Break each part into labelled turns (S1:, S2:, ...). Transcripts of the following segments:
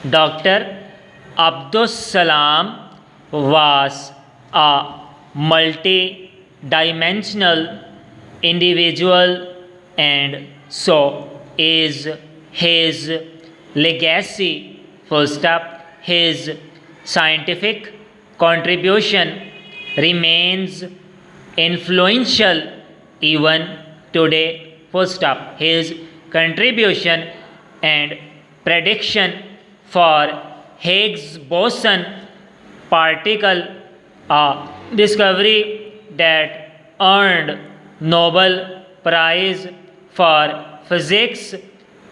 S1: Dr. Abdus Salam was a multi-dimensional individual, and so is his legacy. First up, his scientific contribution remains influential even today. First up, his contribution and prediction for Higgs boson particle, a discovery that earned Nobel Prize for Physics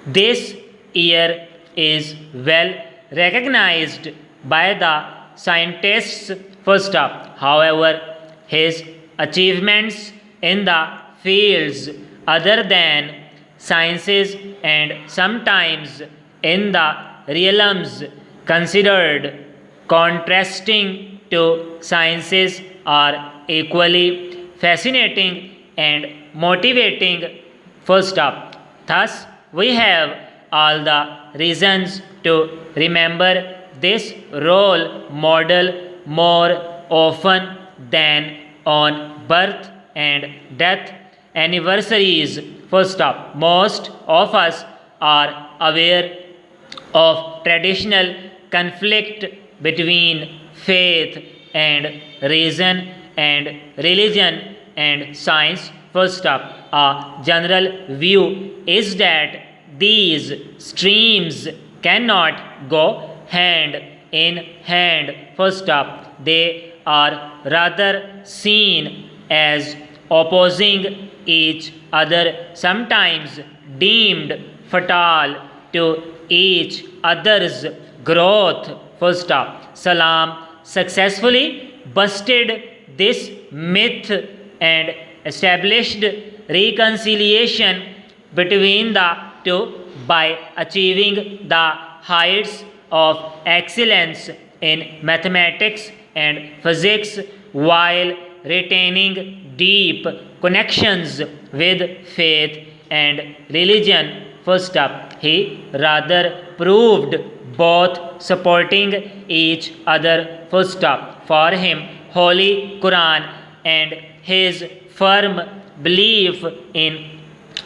S1: this year, is well recognized by the scientists. First up, however, his achievements in the fields other than sciences and sometimes in the realms considered contrasting to sciences are equally fascinating and motivating. First up, thus, we have all the reasons to remember this role model more often than on birth and death anniversaries. First up, most of us are aware of traditional conflict between faith and reason and religion and science. First up, a general view is that these streams cannot go hand in hand. First up, they are rather seen as opposing each other, sometimes deemed fatal to each other's growth. First up, Salam successfully busted this myth and established reconciliation between the two by achieving the heights of excellence in mathematics and physics while retaining deep connections with faith and religion. First up, he rather proved both supporting each other. First up, for him, Holy Quran and his firm belief in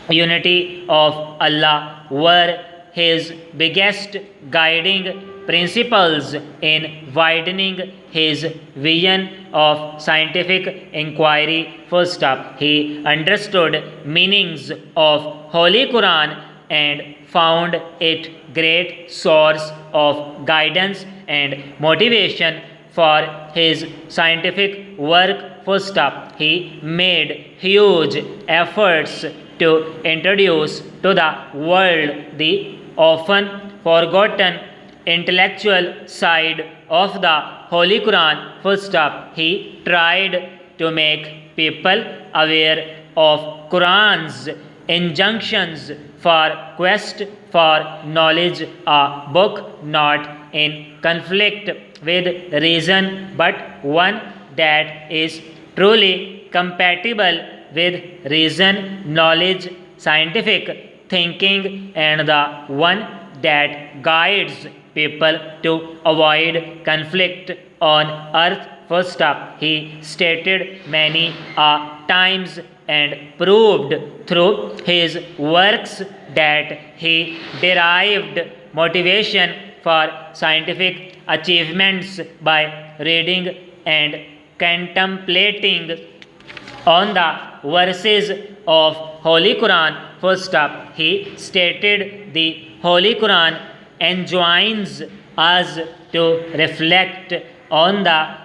S1: unity of Allah were his biggest guiding principles in widening his vision of scientific inquiry. First up, he understood meanings of Holy Quran and found it great source of guidance and motivation for his scientific work. First up, he made huge efforts to introduce to the world the often forgotten intellectual side of the Holy Quran. First up, he tried to make people aware of Quran's injunctions for quest for knowledge, a book not in conflict with reason but one that is truly compatible with reason, knowledge, scientific thinking, and the one that guides people to avoid conflict on earth. First up, he stated many times and proved through his works that he derived motivation for scientific achievements by reading and contemplating on the verses of Holy Quran. First up, he stated the Holy Quran enjoins us to reflect on the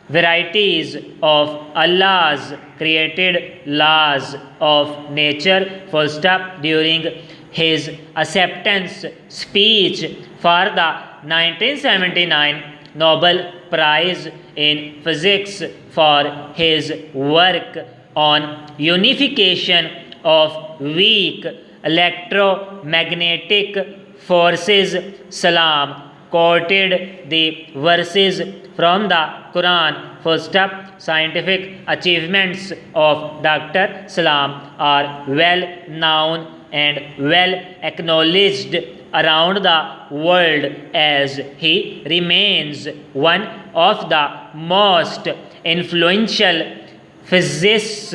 S1: varieties of Allah's created laws of nature. First up, during his acceptance speech for the 1979 Nobel Prize in Physics for his work on unification of weak electromagnetic forces, Salam quoted the verses from the Quran. First up, scientific achievements of Dr. Salam are well known and well acknowledged around the world as he remains one of the most influential physicists